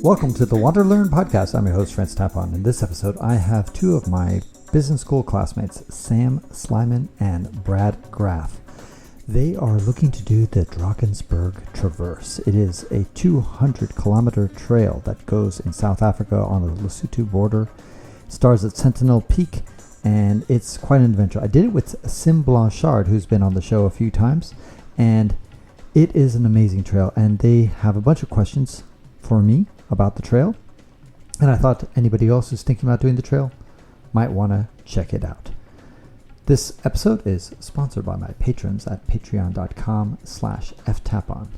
Welcome to the WanderLearn-Podcast. I'm your host, Tapon. In this episode, I have two of my business school classmates, Sam Slyman and Brad Graff. They are looking to do the Drakensberg Traverse. It is a 200-kilometer trail that goes in South Africa on the Lesotho border. It starts at Sentinel Peak, and it's quite an adventure. I did it with Sym Blanchard, who's been on the show a few times, and it is an amazing trail, and they have a bunch of questions for me about the trail, and I thought anybody else who's thinking about doing the trail might want to check it out. This episode is sponsored by my patrons at patreon.com/ftapon.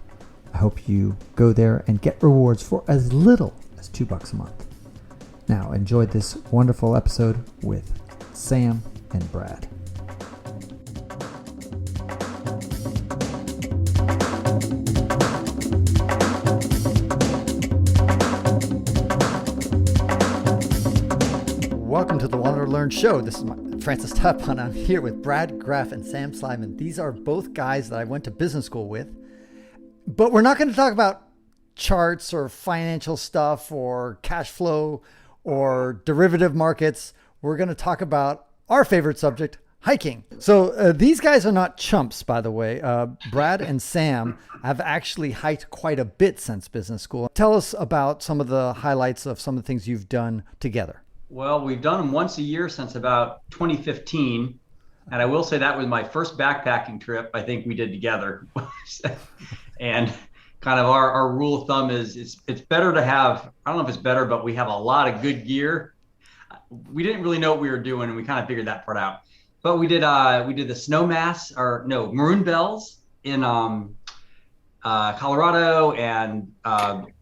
I hope you go there and get rewards for as little as $2 a month. Now enjoy this wonderful episode with Sam and Brad. Welcome to the WanderLearn Show. This is Francis Tapon. I'm here with Brad Graff and Sam Slyman. These are both guys that I went to business school with. But we're not going to talk about charts or financial stuff or cash flow or derivative markets. We're going to talk about our favorite subject, hiking. So these guys are not chumps, by the way. Brad and Sam have actually hiked quite a bit since business school. Tell us about some of the highlights of some of the things you've done together. Well, we've done them once a year since about 2015. And I will say that was my first backpacking trip I think we did together. And kind of our rule of thumb is it's better to have, I don't know if it's better, but we have a lot of good gear. We didn't really know what we were doing, and we kind of figured that part out. But we did the Maroon Bells in Colorado, and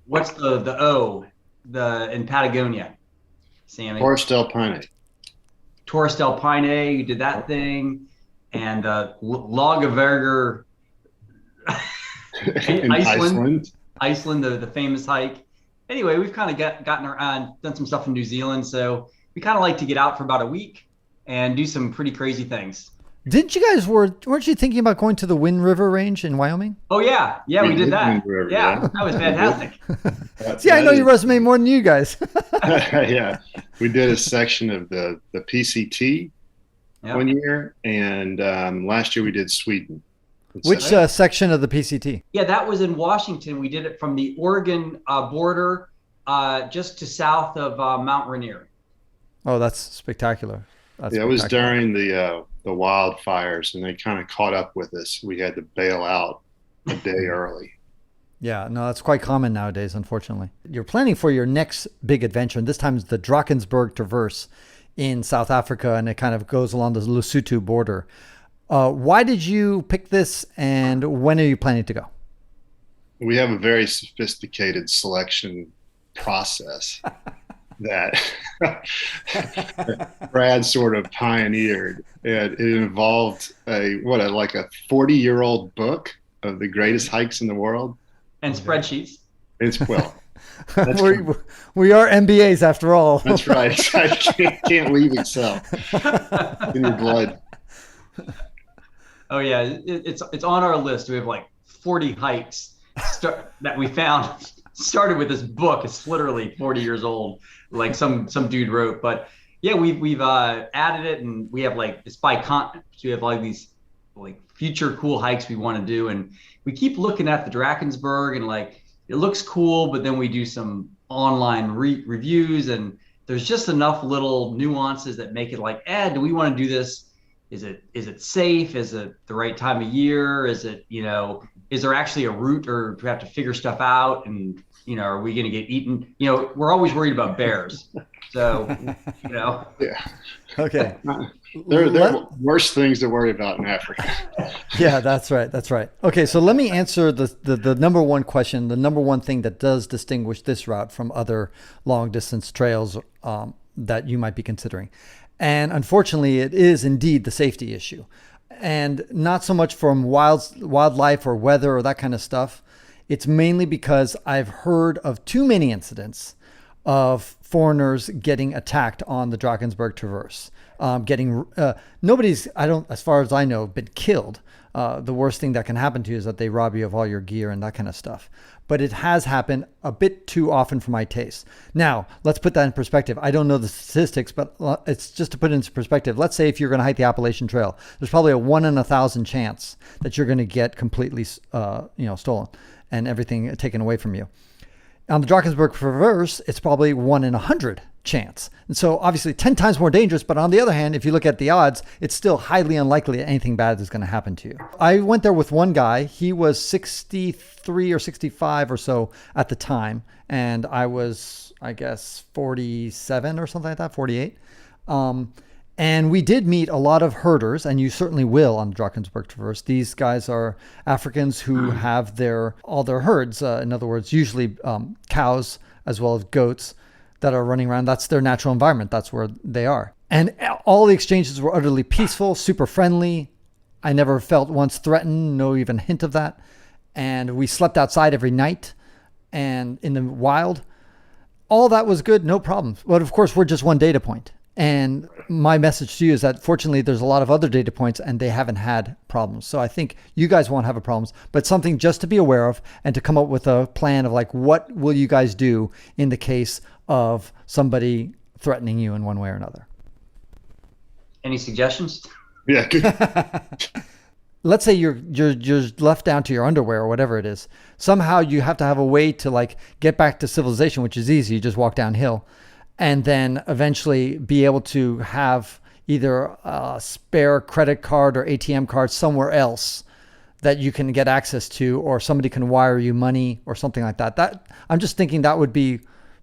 what's in Patagonia? Sammy. Torres del Paine. You did that thing, and Lagaverger, Iceland, the famous hike. Anyway, we've kind of done some stuff in New Zealand, so we kind of like to get out for about a week and do some pretty crazy things. Weren't you thinking about going to the Wind River Range in Wyoming? Oh yeah, we did that. River, yeah, that was fantastic. See, I know your resume more than you guys. Yeah, we did a section of the PCT one year, and last year we did Sweden. Which section of the PCT? Yeah, that was in Washington. We did it from the Oregon border just to south of Mount Rainier. Oh, that's spectacular. It was during the wildfires, and they kind of caught up with us. We had to bail out a day early. Yeah, no, that's quite common nowadays, unfortunately. You're planning for your next big adventure, and this time it's the Drakensberg Traverse in South Africa, and it kind of goes along the Lesotho border. Why did you pick this, and when are you planning to go? We have a very sophisticated selection process that Brad sort of pioneered. And it involved a 40-year-old book of the greatest hikes in the world. And spreadsheets. We are MBAs after all. That's right. I can't leave Excel in your blood. Oh yeah, it's on our list. We have like 40 hikes that we found. Started with this book. It's literally 40 years old, like some dude wrote. But yeah, we've added it, and we have it's by continent. So we have these future cool hikes we want to do, and we keep looking at the Drakensberg, and it looks cool, but then we do some online reviews, and there's just enough little nuances that make it do we want to do this? Is it safe? Is it the right time of year? Is it, is there actually a route, or do we have to figure stuff out? And, are we going to get eaten? We're always worried about bears. So, Yeah. Okay. There are worse things to worry about in Africa. Yeah, that's right. Okay, so let me answer the number one question, the number one thing that does distinguish this route from other long distance trails that you might be considering. And unfortunately, it is indeed the safety issue. And not so much from wildlife or weather or that kind of stuff. It's mainly because I've heard of too many incidents of foreigners getting attacked on the Drakensberg Traverse. Nobody's, as far as I know, been killed. The worst thing that can happen to you is that they rob you of all your gear and that kind of stuff. But it has happened a bit too often for my taste. Now, let's put that in perspective. I don't know the statistics, but it's just to put it into perspective. Let's say if you're going to hike the Appalachian Trail, there's probably a 1 in 1,000 chance that you're going to get completely, stolen and everything taken away from you. On the Drakensberg Traverse, it's probably 1 in 100 chance. And so obviously 10 times more dangerous. But on the other hand, if you look at the odds, it's still highly unlikely that anything bad is going to happen to you. I went there with one guy. He was 63 or 65 or so at the time. And I was, I guess, 47 or something like that, 48. And we did meet a lot of herders, and you certainly will on the Drakensberg Traverse. These guys are Africans who have all their herds. In other words, usually cows as well as goats that are running around. That's their natural environment. That's where they are. And all the exchanges were utterly peaceful, super friendly. I never felt once threatened, no even hint of that. And we slept outside every night and in the wild. All that was good, no problems. But of course, we're just one data point. And my message to you is that fortunately there's a lot of other data points and they haven't had problems. So I think you guys won't have a problems, but something just to be aware of and to come up with a plan of like, what will you guys do in the case of somebody threatening you in one way or another? Any suggestions? Yeah. Let's say you're left down to your underwear or whatever it is. Somehow you have to have a way to like get back to civilization, which is easy. You just walk downhill. And then eventually be able to have either a spare credit card or ATM card somewhere else that you can get access to, or somebody can wire you money or something like that. I'm just thinking that would be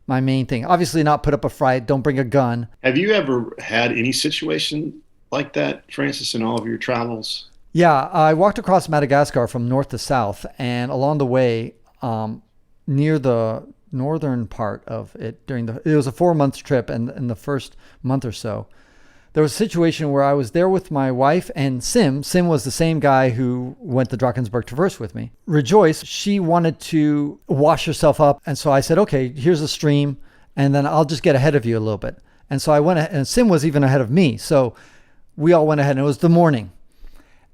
my main thing. Obviously not put up a fight. Don't bring a gun. Have you ever had any situation like that, Francis, in all of your travels? Yeah, I walked across Madagascar from north to south, and along the way, near the northern part of it, it was a 4-month trip, and in the first month or so, there was a situation where I was there with my wife and Sym. Sym was the same guy who went the Drakensberg Traverse with me. Rejoice, she wanted to wash herself up, and so I said, okay, here's a stream, and then I'll just get ahead of you a little bit. And so I went ahead, and Sym was even ahead of me, so we all went ahead, and it was the morning.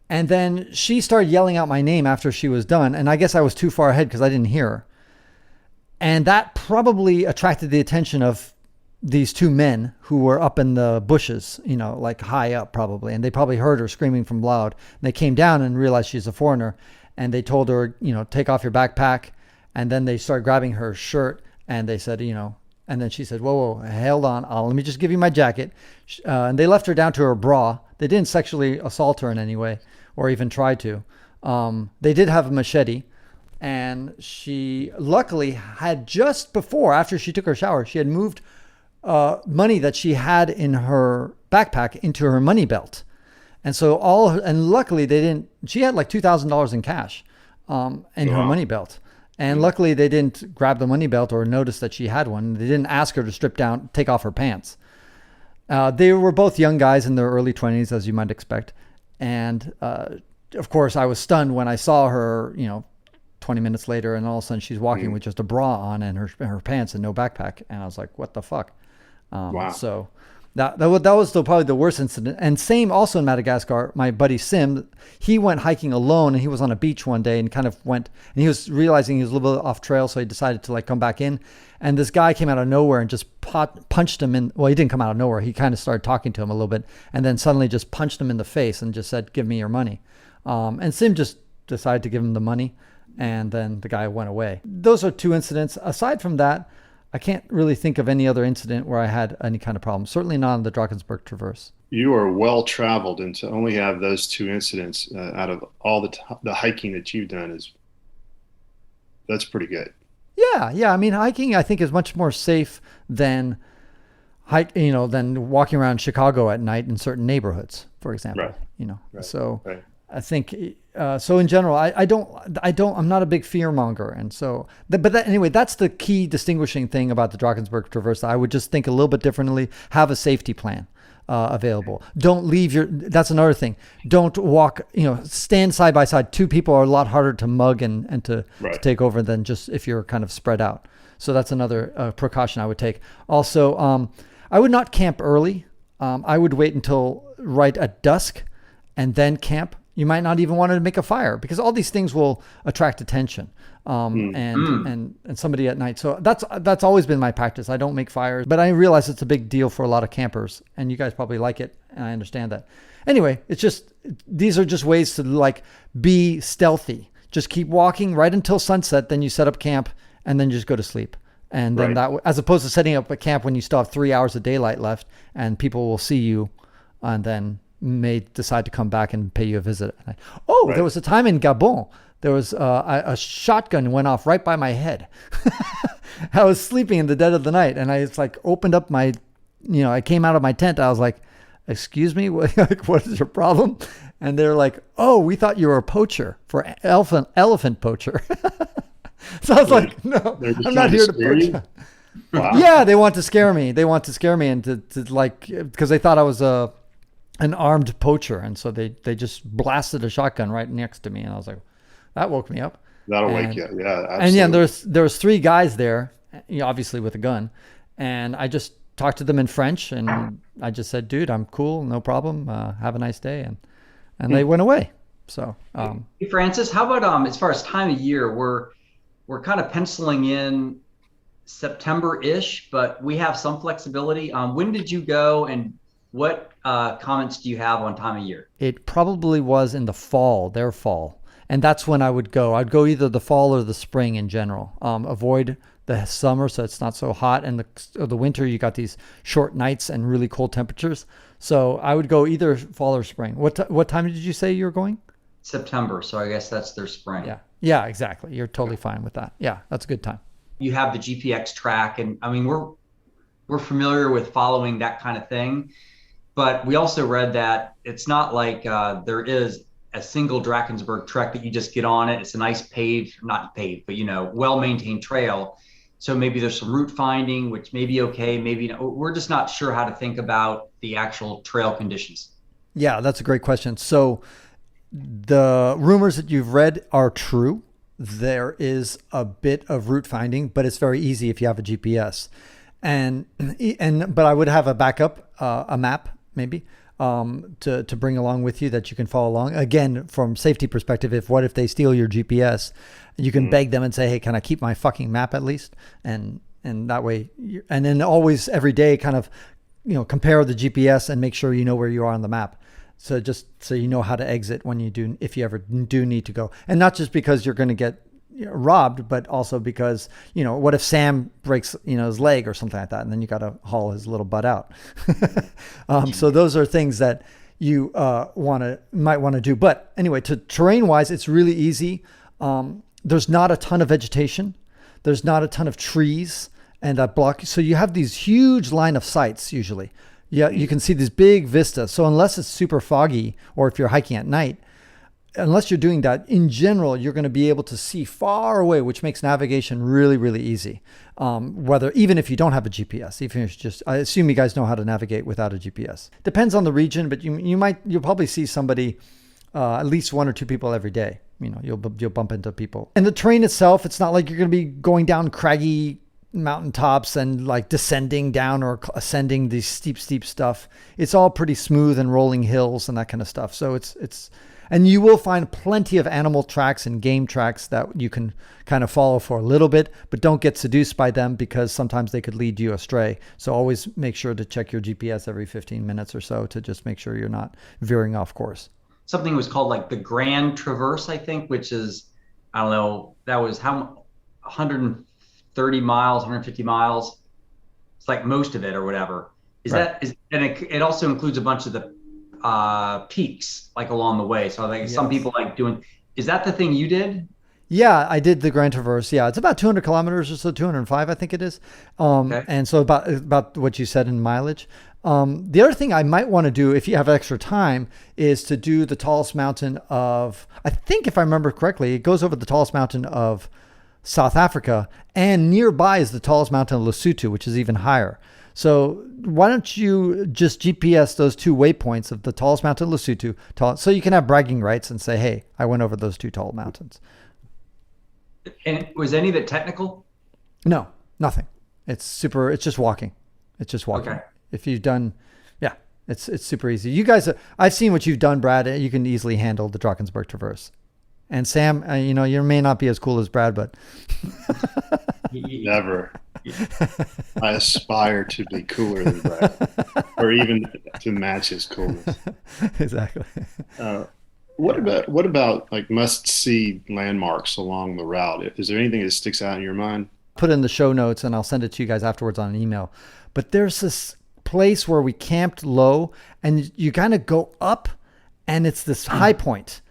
And then she started yelling out my name after she was done, and I guess I was too far ahead because I didn't hear her. And that probably attracted the attention of these two men who were up in the bushes, like high up probably. And they probably heard her screaming from loud. And they came down and realized she's a foreigner. And they told her, take off your backpack. And then they started grabbing her shirt. And they said, and then she said, whoa, hold on. Let me just give you my jacket. And they left her down to her bra. They didn't sexually assault her in any way or even try to. They did have a machete. And she luckily had just before, after she took her shower, she had moved money that she had in her backpack into her money belt. And so luckily she had like $2,000 in cash in her money belt. And luckily they didn't grab the money belt or notice that she had one. They didn't ask her to take off her pants. They were both young guys in their early 20s, as you might expect. And of course I was stunned when I saw her, 20 minutes later, and all of a sudden she's walking with just a bra on and her pants and no backpack. And I was like, what the fuck? Wow. So that was probably the worst incident. And same also in Madagascar, my buddy Sym, he went hiking alone, and he was on a beach one day and kind of went, and he was realizing he was a little bit off trail. So he decided to come back in, and this guy came out of nowhere and just punched him in. Well, he didn't come out of nowhere. He kind of started talking to him a little bit, and then suddenly just punched him in the face and just said, give me your money. And Sym just decided to give him the money. And then the guy went away. Those are two incidents. Aside from that, I can't really think of any other incident where I had any kind of problem. Certainly not on the Drakensberg Traverse. You are well traveled, and to only have those two incidents out of all the hiking that you've done that's pretty good. Yeah. I mean, hiking I think is much more safe than walking around Chicago at night in certain neighborhoods, for example. Right. Right. So right. I think so in general, I'm not a big fear monger. And so, anyway, that's the key distinguishing thing about the Drakensberg Traverse. I would just think a little bit differently, have a safety plan available. Don't leave that's another thing. Don't walk, stand side by side. Two people are a lot harder to mug and to take over than just if you're kind of spread out. So that's another precaution I would take. Also, I would not camp early. I would wait until right at dusk and then camp. You might not even want to make a fire because all these things will attract attention. And somebody at night. So that's always been my practice. I don't make fires, but I realize it's a big deal for a lot of campers, and you guys probably like it, and I understand that. Anyway, these are just ways to like be stealthy. Just keep walking right until sunset, then you set up camp, and then just go to sleep. And then that, as opposed to setting up a camp when you still have 3 hours of daylight left, and people will see you, and then may decide to come back and pay you a visit. There was a time in Gabon. There was a shotgun went off right by my head. I was sleeping in the dead of the night, and I just like opened up my, I came out of my tent. I was like, "Excuse me, what is your problem?" And they're like, "Oh, we thought you were a poacher for elephant poacher." So I was like, "No, I'm not here to poach." Wow. Yeah, they want to scare me. They want to scare me and to like, because they thought I was an armed poacher, and so they just blasted a shotgun right next to me, and I was like, that woke me up. That'll wake you. Yeah, absolutely. And yeah, there was 3 guys there, obviously with a gun, and I just talked to them in French, and I just said, "Dude, I'm cool, no problem. Have a nice day," and they went away. So, hey, Francis, how about as far as time of year, we're kind of penciling in September-ish, but we have some flexibility. When did you go, and what comments do you have on time of year? It probably was in the fall, their fall. And that's when I would go. I'd go either the fall or the spring in general. Avoid the summer so it's not so hot. And the winter, you got these short nights and really cold temperatures. So I would go either fall or spring. What time did you say you were going? September. So I guess that's their spring. Yeah, exactly. You're totally fine with that. Yeah, that's a good time. You have the GPX track. And I mean, we're familiar with following that kind of thing. But we also read that it's not like there is a single Drakensberg trek that you just get on it. It's a nice not paved, but well-maintained trail. So maybe there's some route finding, which may be okay. Maybe we're just not sure how to think about the actual trail conditions. Yeah, that's a great question. So the rumors that you've read are true. There is a bit of route finding, but it's very easy if you have a GPS. But I would have a backup, a map maybe, to bring along with you that you can follow along. Again, from safety perspective, if they steal your GPS, you can beg them and say, "Hey, can I keep my fucking map at least?" And that way, and then always every day kind of, compare the GPS and make sure you know where you are on the map. So just so you know how to exit if you ever do need to go. And not just because you're going to get robbed, but also because, what if Sam breaks, his leg or something like that, and then you got to haul his little butt out. So those are things that you might want to do. But anyway, terrain wise, it's really easy. There's not a ton of vegetation. There's not a ton of trees and that block. So you have these huge line of sights usually. Yeah, you can see these big vistas. So unless it's super foggy, or if you're hiking at night, unless you're doing that, in general, you're going to be able to see far away, which makes navigation really, really easy. Even if you don't have a GPS, even if I assume you guys know how to navigate without a GPS. Depends on the region, but you'll probably see somebody, at least 1 or 2 people every day. You'll bump into people. And the terrain itself, it's not like you're going to be going down craggy mountaintops and like descending down or ascending these steep stuff. It's all pretty smooth and rolling hills and that kind of stuff. So and you will find plenty of animal tracks and game tracks that you can kind of follow for a little bit, but don't get seduced by them because sometimes they could lead you astray. So always make sure to check your GPS every 15 minutes or so to just make sure you're not veering off course. Something was called like the Grand Traverse, I think, which is, I don't know, that was 130 miles, 150 miles. It's like most of it or whatever. And it also includes a bunch of the peaks like along the way. So I think some people like doing, is that the thing you did? Yeah, I did the Grand Traverse. Yeah, it's about 200 kilometers or so, 205, I think it is. Okay. And so about what you said in mileage. The other thing I might want to do if you have extra time is to do the tallest mountain of, I think if I remember correctly, it goes over the tallest mountain of South Africa, and nearby is the tallest mountain of Lesotho, which is even higher. So why don't you just GPS those 2 waypoints of the tallest mountain of Lesotho, so you can have bragging rights and say, "Hey, I went over those 2 tall mountains." And was any of it technical? No, Nothing. It's just walking. It's just walking. Okay. If you've done, yeah, it's super easy. You guys, I've seen what you've done, Brad. You can easily handle the Drakensberg Traverse. And Sam, you may not be as cool as Brad, but never. I aspire to be cooler than Brad, or even to match his coolness. Exactly. What about like must-see landmarks along the route? Is there anything that sticks out in your mind? Put in the show notes, and I'll send it to you guys afterwards on an email. But there's this place where we camped low, and you kind of go up, and it's this high point.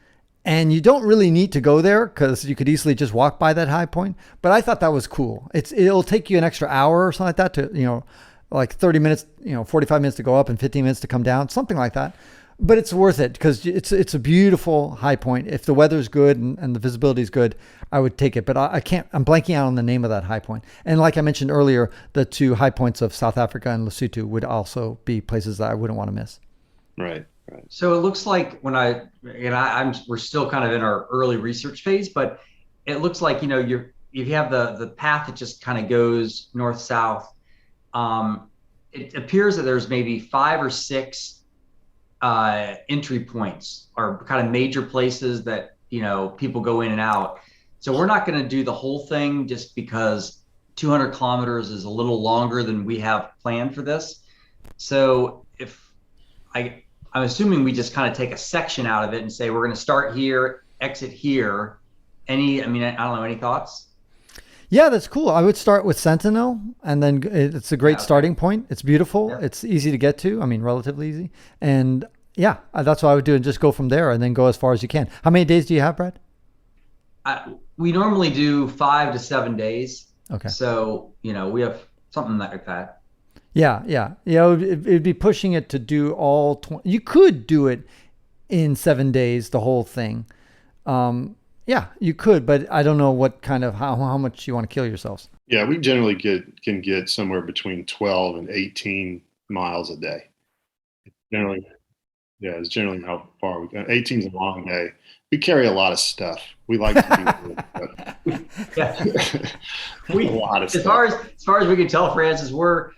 And you don't really need to go there because you could easily just walk by that high point. But I thought that was cool. It'll take you an extra hour or something like that to, like 30 minutes, 45 minutes to go up and 15 minutes to come down, something like that. But it's worth it because it's a beautiful high point. If the weather's good and the visibility is good, I would take it. But I'm blanking out on the name of that high point. And like I mentioned earlier, the two high points of South Africa and Lesotho would also be places that I wouldn't want to miss. Right. Right. So it looks like we're still kind of in our early research phase, but it looks like, you have the path that just kind of goes north-south. It appears that there's maybe 5 or 6 entry points or kind of major places that, people go in and out. So we're not going to do the whole thing just because 200 kilometers is a little longer than we have planned for this. So I'm assuming we just kind of take a section out of it and say, we're going to start here, exit here. I don't know, any thoughts? Yeah, that's cool. I would start with Sentinel, and then it's a great starting point. It's beautiful. Yeah. It's easy to get to. Relatively easy. And yeah, that's what I would do, and just go from there and then go as far as you can. How many days do you have, Brad? We normally do 5 to 7 days. Okay. So, we have something like that. Yeah. It'd be pushing it to do all 20. You could do it in 7 days, the whole thing. Yeah, you could, but I don't know what kind of how much you want to kill yourselves. Yeah, we generally can get somewhere between 12 and 18 miles a day. It's generally how far we go. 18 is a long day. We carry a lot of stuff. We like to do a lot of stuff. As far as we can tell, Francis, we're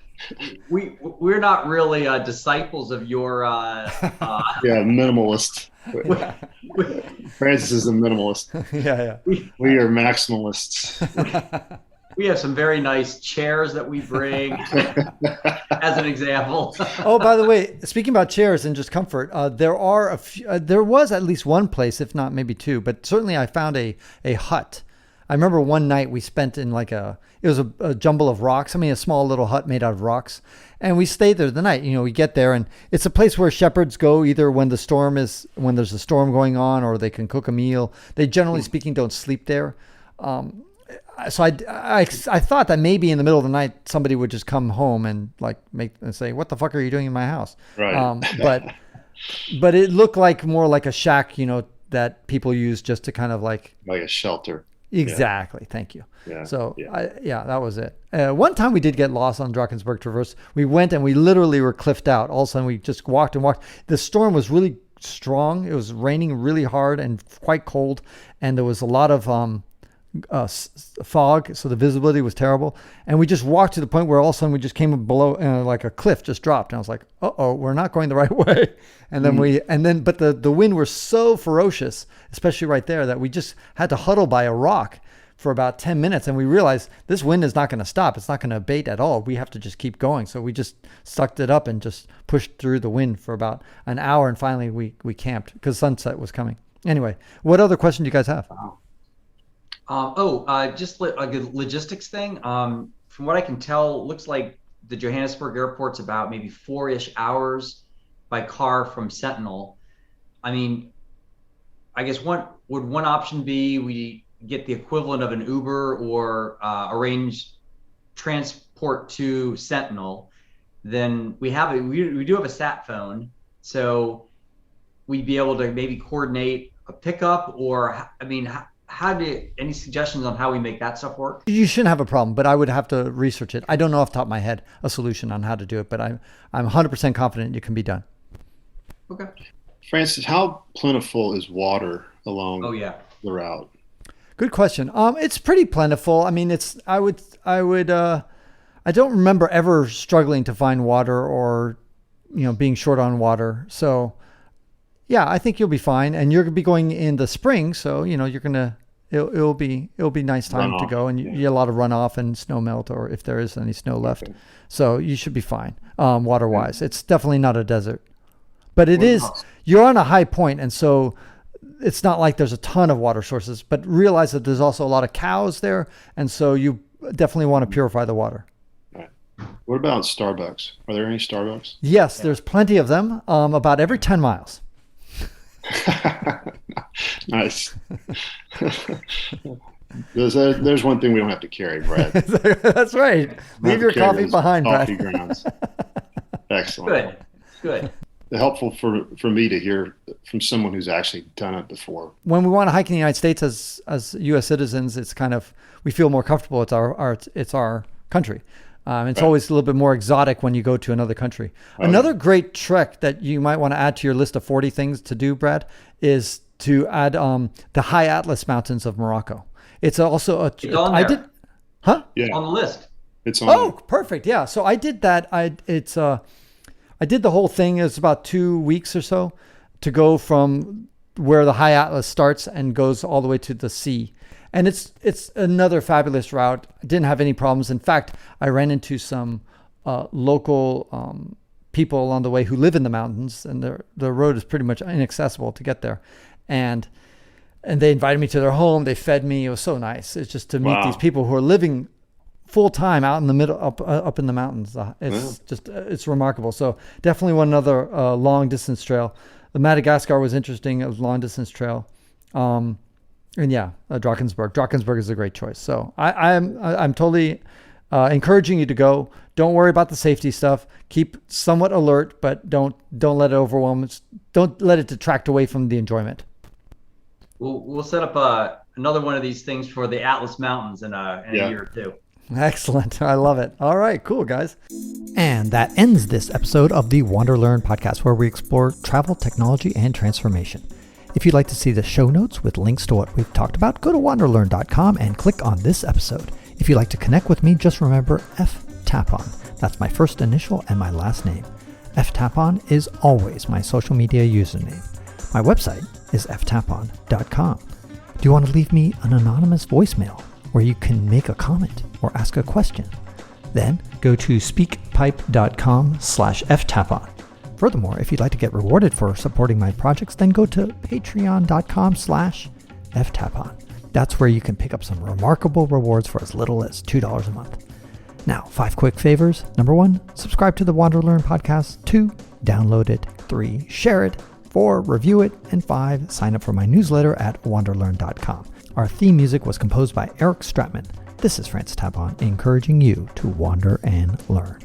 not really disciples of your minimalist. Francis is a minimalist. Yeah. We are maximalists. We have some very nice chairs that we bring as an example. Oh, by the way, speaking about chairs and just comfort, there was at least one place, if not maybe 2, but certainly I found a hut. I remember one night we spent in it was a jumble of rocks. A small little hut made out of rocks. And we stayed there the night. We get there and it's a place where shepherds go either when there's a storm going on, or they can cook a meal. They generally speaking don't sleep there. So I thought that maybe in the middle of the night, somebody would just come home and say, what the fuck are you doing in my house? Right. But it looked more like a shack, that people use just to kind of like a shelter. Exactly. Yeah. Thank you. Yeah. So that was it. One time we did get lost on Drakensberg Traverse. We went and we literally were cliffed out. All of a sudden we just walked and walked. The storm was really strong. It was raining really hard and quite cold. And there was a lot of fog. So the visibility was terrible. And we just walked to the point where all of a sudden we just came below like a cliff just dropped. And I was like, we're not going the right way. And then but the wind was so ferocious, especially right there, that we just had to huddle by a rock for about 10 minutes. And we realized this wind is not going to stop. It's not going to abate at all. We have to just keep going. So we just sucked it up and just pushed through the wind for about an hour. And finally we camped because sunset was coming. Anyway, what other question do you guys have? Just a logistics thing. From what I can tell, looks like the Johannesburg airport's about maybe 4-ish hours by car from Sentinel. I guess one option be we get the equivalent of an Uber or arrange transport to Sentinel. Then we do have a sat phone, so we'd be able to maybe coordinate a pickup, or any suggestions on how we make that stuff work? You shouldn't have a problem, but I would have to research it. I don't know off the top of my head a solution on how to do it, but I'm 100% confident it can be done. Okay. Francis, how plentiful is water along the route? Good question. It's pretty plentiful. I mean, I don't remember ever struggling to find water or, being short on water. So yeah, I think you'll be fine. And you're going to be going in the spring. So, it'll be nice time to go, and you get a lot of runoff and snow melt, or if there is any snow left. Okay. So you should be fine. Water wise, it's definitely not a desert, but you're on a high point. And so it's not like there's a ton of water sources, but realize that there's also a lot of cows there. And so you definitely want to purify the water. Right. What about Starbucks? Are there any Starbucks? Yes, there's plenty of them, about every 10 miles. Nice. There's one thing we don't have to carry, Brad. That's right. Leave your coffee behind, coffee Brad. grounds. Excellent. Good. Helpful for me to hear from someone who's actually done it before. When we want to hike in the United States as U.S. citizens, it's kind of, we feel more comfortable. It's our country. It's always a little bit more exotic when you go to another country. Another great trek that you might want to add to your list of 40 things to do, Brad, is to add the High Atlas Mountains of Morocco. It's also it's on there. Yeah. On the list. It's on. Oh, perfect. Yeah. So I did that. I did the whole thing. It's about 2 weeks or so to go from where the High Atlas starts and goes all the way to the sea. And it's another fabulous route. I didn't have any problems. In fact, I ran into some local people along the way who live in the mountains, and the road is pretty much inaccessible to get there. And they invited me to their home. They fed me. It was so nice. It's just to meet these people who are living full time out in the middle, up in the mountains. It's remarkable. So definitely another long distance trail. The Madagascar was interesting. It was a long distance trail. And yeah, Drakensberg. Drakensberg is a great choice. So I'm totally encouraging you to go. Don't worry about the safety stuff. Keep somewhat alert, but don't let it overwhelm. Don't let it detract away from the enjoyment. We'll set up another one of these things for the Atlas Mountains in a year or two. Excellent. I love it. All right, cool, guys. And that ends this episode of the WanderLearn podcast, where we explore travel, technology, and transformation. If you'd like to see the show notes with links to what we've talked about, go to WanderLearn.com and click on this episode. If you'd like to connect with me, just remember F Tapon. That's my first initial and my last name. F Tapon is always my social media username. My website is ftapon.com. Do you want to leave me an anonymous voicemail where you can make a comment or ask a question? Then go to speakpipe.com/ftapon. Furthermore, if you'd like to get rewarded for supporting my projects, then go to patreon.com/ftapon. That's where you can pick up some remarkable rewards for as little as $2 a month. Now, 5 quick favors. Number 1, subscribe to the WanderLearn podcast. 2, download it. 3, share it. 4, review it. And 5, sign up for my newsletter at wanderlearn.com. Our theme music was composed by Eric Stratman. This is Francis Tapon, encouraging you to wander and learn.